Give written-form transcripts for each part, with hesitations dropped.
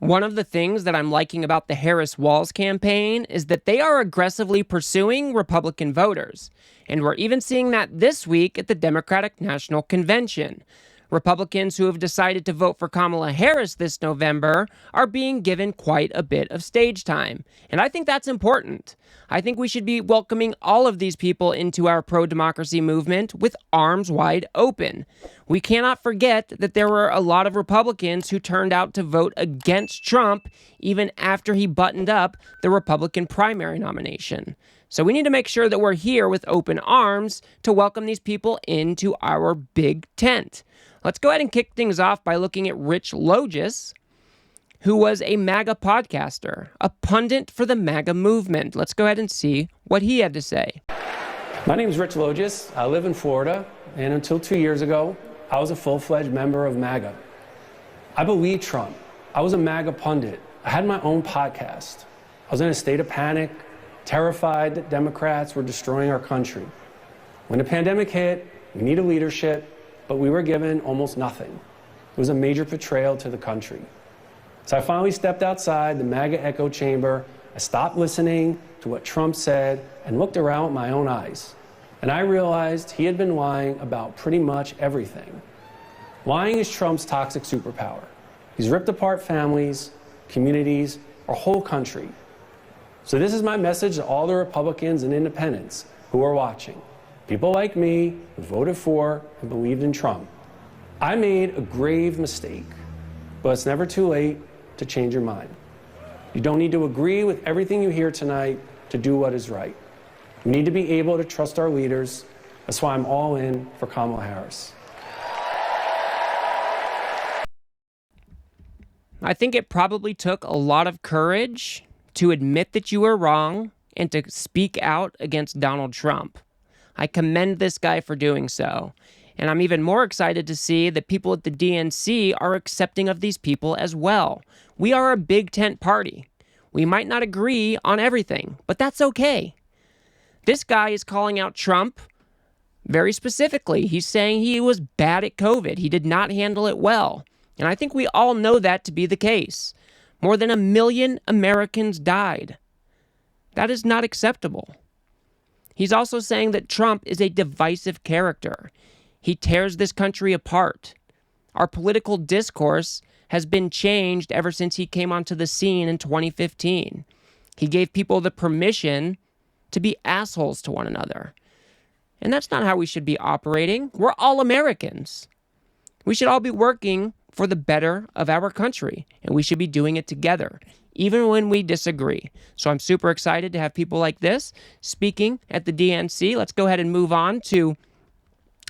One of the things that I'm liking about the Harris-Walz campaign is that they are aggressively pursuing Republican voters. And we're even seeing that this week at the Democratic National Convention. Republicans who have decided to vote for Kamala Harris this November are being given quite a bit of stage time. And I think that's important. I think we should be welcoming all of these people into our pro-democracy movement with arms wide open. We cannot forget that there were a lot of Republicans who turned out to vote against Trump even after he buttoned up the Republican primary nomination. So we need to make sure that we're here with open arms to welcome these people into our big tent. Let's go ahead and kick things off by looking at Rich Logis, who was a MAGA podcaster, a pundit for the MAGA movement. Let's go ahead and see what he had to say. My name is Rich Logis. I live in Florida, and until 2 years ago, I was a full-fledged member of MAGA. I believed Trump. I was a MAGA pundit. I had my own podcast. I was in a state of panic, terrified that Democrats were destroying our country. When the pandemic hit, we needed leadership, but we were given almost nothing. It was a major betrayal to the country. So I finally stepped outside the MAGA echo chamber. I stopped listening to what Trump said and looked around with my own eyes. And I realized he had been lying about pretty much everything. Lying is Trump's toxic superpower. He's ripped apart families, communities, our whole country. So this is my message to all the Republicans and independents who are watching. People like me who voted for and believed in Trump. I made a grave mistake, but it's never too late to change your mind. You don't need to agree with everything you hear tonight to do what is right. We need to be able to trust our leaders. That's why I'm all in for Kamala Harris. I think it probably took a lot of courage to admit that you were wrong and to speak out against Donald Trump. I commend this guy for doing so. And I'm even more excited to see that people at the DNC are accepting of these people as well. We are a big tent party. We might not agree on everything, but that's okay. This guy is calling out Trump very specifically. He's saying he was bad at COVID. He did not handle it well. And I think we all know that to be the case. More than 1 million Americans died. That is not acceptable. He's also saying that Trump is a divisive character. He tears this country apart. Our political discourse has been changed ever since he came onto the scene in 2015. He gave people the permission to be assholes to one another. And that's not how we should be operating. We're all Americans. We should all be working for the better of our country, and we should be doing it together, even when we disagree. So I'm super excited to have people like this speaking at the DNC. Let's go ahead and move on to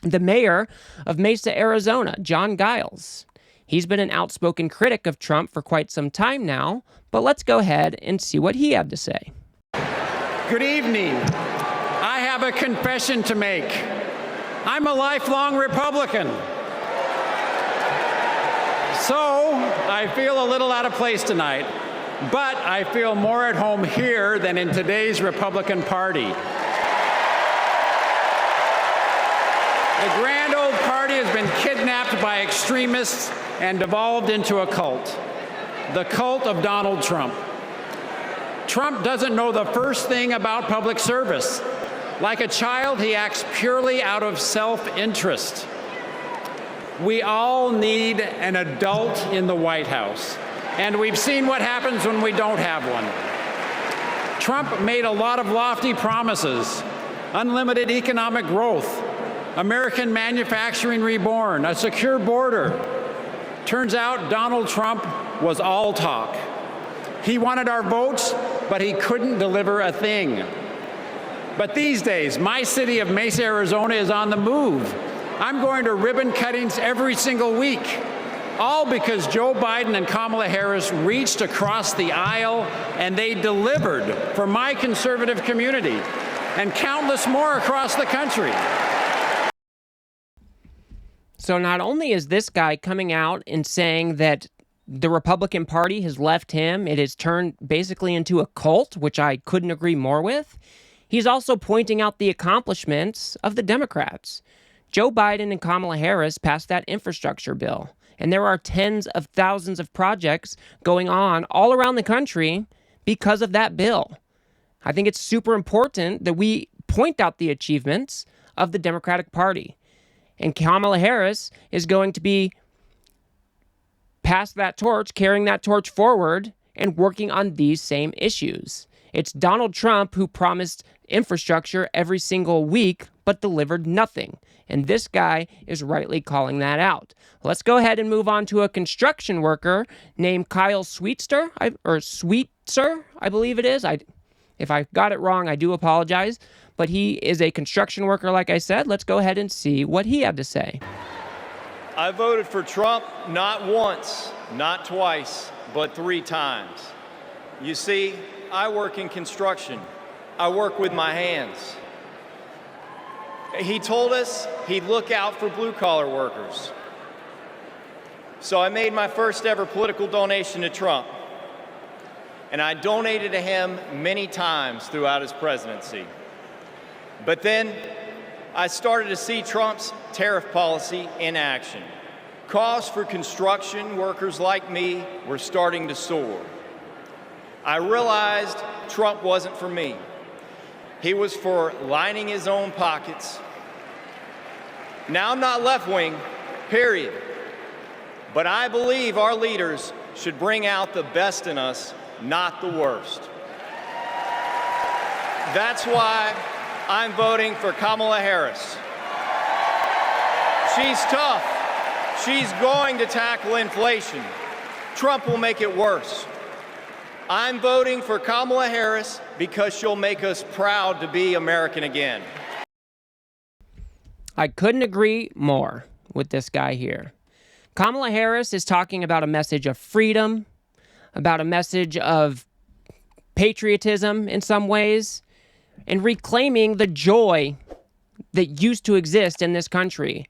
the mayor of Mesa, Arizona, Giles. He's been an outspoken critic of Trump for quite some time now, but let's go ahead and see what he had to say. Good evening. I have a confession to make. I'm a lifelong Republican. So I feel a little out of place tonight, but I feel more at home here than in today's Republican Party. The grand old party has been kidnapped by extremists and devolved into a cult, the cult of Donald Trump. Trump doesn't know the first thing about public service. Like a child, he acts purely out of self-interest. We all need an adult in the White House, and we've seen what happens when we don't have one. Trump made a lot of lofty promises: unlimited economic growth, American manufacturing reborn, a secure border. Turns out Donald Trump was all talk. He wanted our votes, but he couldn't deliver a thing. But these days, my city of Mesa, Arizona is on the move. I'm going to ribbon cuttings every single week, all because Joe Biden and Kamala Harris reached across the aisle and they delivered for my conservative community and countless more across the country. So not only is this guy coming out and saying that the Republican Party has left him, it has turned basically into a cult, which I couldn't agree more with, he's also pointing out the accomplishments of the Democrats. Joe Biden and Kamala Harris passed that infrastructure bill. And there are tens of thousands of projects going on all around the country because of that bill. I think it's super important that we point out the achievements of the Democratic Party. And Kamala Harris is going to be past that torch, carrying that torch forward and working on these same issues. It's Donald Trump who promised infrastructure every single week but delivered nothing. And this guy is rightly calling that out. Let's go ahead and move on to a construction worker named Kyle Sweetser, I believe it is. If I got it wrong, I do apologize. But he is a construction worker, like I said. Let's go ahead and see what he had to say. I voted for Trump not once, not twice, but 3 times. You see, I work in construction. I work with my hands. He told us he'd look out for blue-collar workers. So I made my first ever political donation to Trump. And I donated to him many times throughout his presidency. But then I started to see Trump's tariff policy in action. Costs for construction workers like me were starting to soar. I realized Trump wasn't for me. He was for lining his own pockets. Now, I'm not left-wing, period. But I believe our leaders should bring out the best in us, not the worst. That's why I'm voting for Kamala Harris. She's tough. She's going to tackle inflation. Trump will make it worse. I'm voting for Kamala Harris because she'll make us proud to be American again. I couldn't agree more with this guy here. Kamala Harris is talking about a message of freedom, about a message of patriotism in some ways, and reclaiming the joy that used to exist in this country.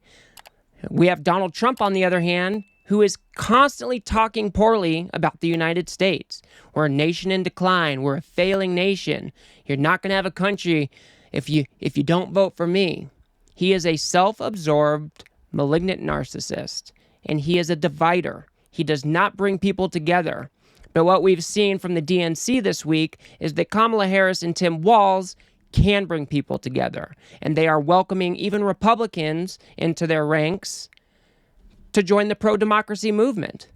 We have Donald Trump, on the other hand, who is constantly talking poorly about the United States. We're a nation in decline. We're a failing nation. You're not going to have a country if you don't vote for me. He is a self-absorbed, malignant narcissist, and he is a divider. He does not bring people together. But what we've seen from the DNC this week is that Kamala Harris and Tim Walz can bring people together, and they are welcoming even Republicans into their ranks to join the pro-democracy movement.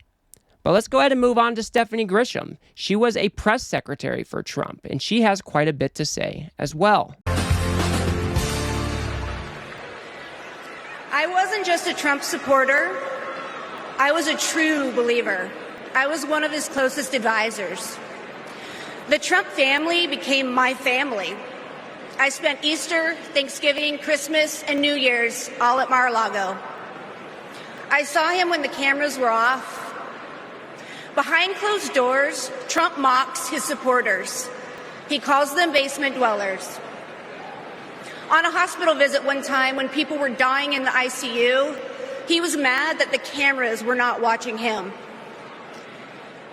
But let's go ahead and move on to Stephanie Grisham. She was a press secretary for Trump, and she has quite a bit to say as well. I wasn't just a Trump supporter. I was a true believer. I was one of his closest advisors. The Trump family became my family. I spent Easter, Thanksgiving, Christmas, and New Year's all at Mar-a-Lago. I saw him when the cameras were off. Behind closed doors, Trump mocks his supporters. He calls them basement dwellers. On a hospital visit one time when people were dying in the ICU, he was mad that the cameras were not watching him.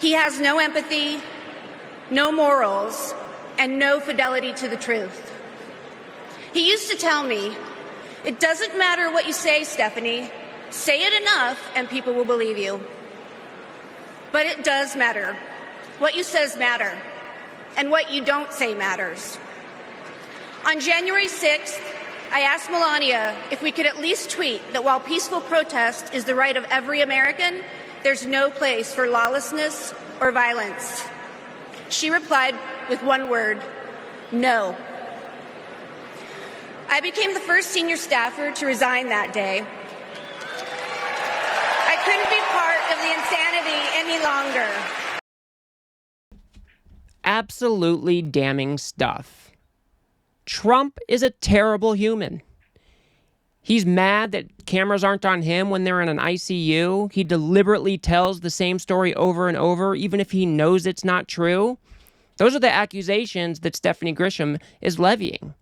He has no empathy, no morals, and no fidelity to the truth. He used to tell me, "It doesn't matter what you say, Stephanie. Say it enough and people will believe you." But it does matter. What you says matter, and what you don't say matters. On January 6th, I asked Melania if we could at least tweet that while peaceful protest is the right of every American, there's no place for lawlessness or violence. She replied with one word: no. I became the first senior staffer to resign that day. I couldn't be part of the insanity any longer. Absolutely damning stuff. Trump is a terrible human. He's mad that cameras aren't on him when they're in an ICU. He deliberately tells the same story over and over, even if he knows it's not true. Those are the accusations that Stephanie Grisham is levying.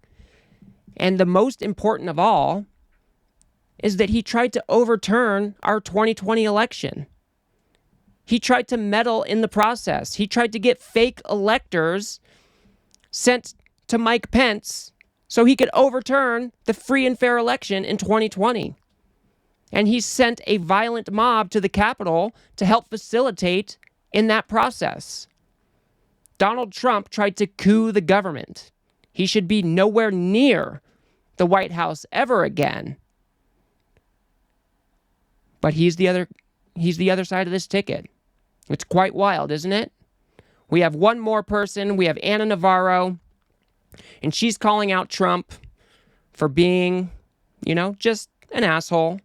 And the most important of all is that he tried to overturn our 2020 election. He tried to meddle in the process. He tried to get fake electors sent to Mike Pence so he could overturn the free and fair election in 2020. And he sent a violent mob to the Capitol to help facilitate in that process. Donald Trump tried to coup the government. He should be nowhere near the White House ever again. But he's the other side of this ticket. It's quite wild, isn't it? We have one more person. We have Anna Navarro, and she's calling out Trump for being, just an asshole.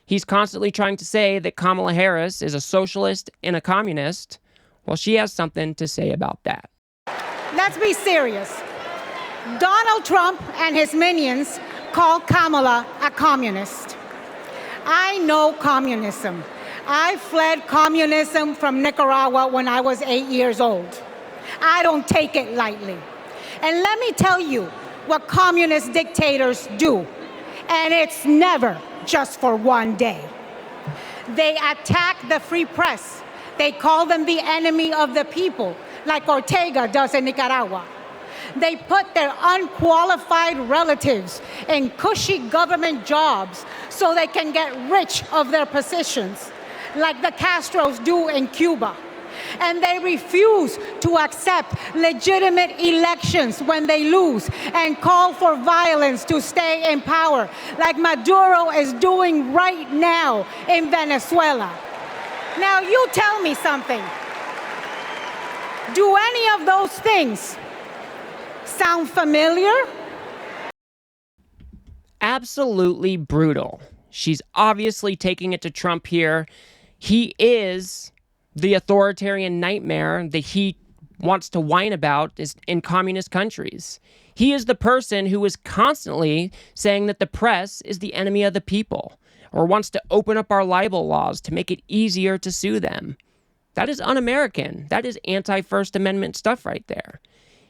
He's constantly trying to say that Kamala Harris is a socialist and a communist. Well, she has something to say about that. Let's be serious. Donald Trump and his minions call Kamala a communist. I know communism. I fled communism from Nicaragua when I was 8 years old. I don't take it lightly. And let me tell you what communist dictators do. And it's never just for one day. They attack the free press. They call them the enemy of the people, like Ortega does in Nicaragua. They put their unqualified relatives in cushy government jobs so they can get rich of their positions, like the Castros do in Cuba. And they refuse to accept legitimate elections when they lose and call for violence to stay in power, like Maduro is doing right now in Venezuela. Now, you tell me something. Do any of those things sound familiar? Absolutely brutal. She's obviously taking it to Trump here. He is the authoritarian nightmare that he wants to whine about is in communist countries. He is the person who is constantly saying that the press is the enemy of the people, or wants to open up our libel laws to make it easier to sue them. That is un-American. That is anti-First Amendment stuff right there.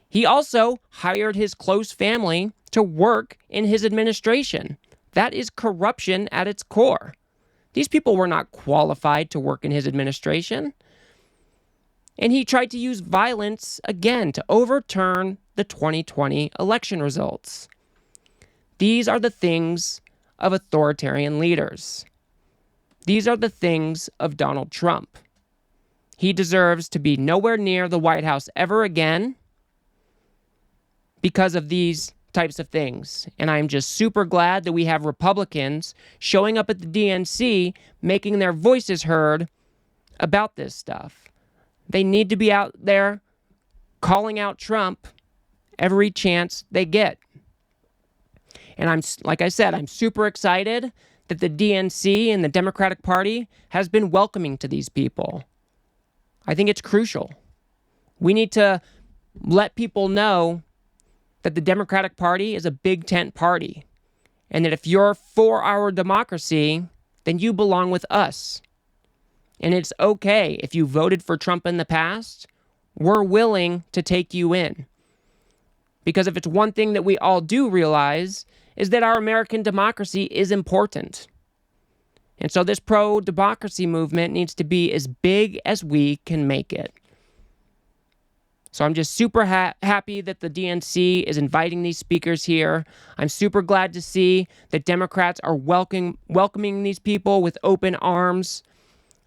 He also hired his close family to work in his administration. That is corruption at its core. These people were not qualified to work in his administration. And he tried to use violence again to overturn the 2020 election results. These are the things of authoritarian leaders. These are the things of Donald Trump. He deserves to be nowhere near the White House ever again because of these types of things. And I'm just super glad that we have Republicans showing up at the DNC, making their voices heard about this stuff. They need to be out there calling out Trump every chance they get. And like I said, I'm super excited that the DNC and the Democratic Party has been welcoming to these people. I think it's crucial. We need to let people know that the Democratic Party is a big tent party, and that if you're for our democracy, then you belong with us. And it's okay if you voted for Trump in the past, we're willing to take you in. Because if it's one thing that we all do realize is that our American democracy is important. And so this pro-democracy movement needs to be as big as we can make it. So I'm just super happy that the DNC is inviting these speakers here. I'm super glad to see that Democrats are welcoming these people with open arms.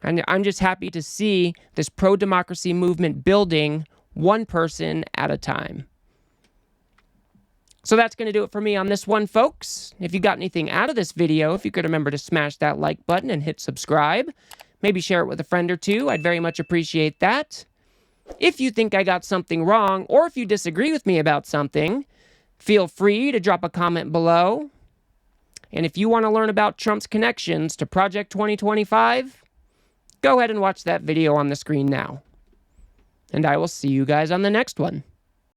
And I'm just happy to see this pro-democracy movement building one person at a time. So that's going to do it for me on this one, folks. If you got anything out of this video, if you could remember to smash that like button and hit subscribe. Maybe share it with a friend or two. I'd very much appreciate that. If you think I got something wrong, or if you disagree with me about something, feel free to drop a comment below. And if you want to learn about Trump's connections to Project 2025, go ahead and watch that video on the screen now. And I will see you guys on the next one.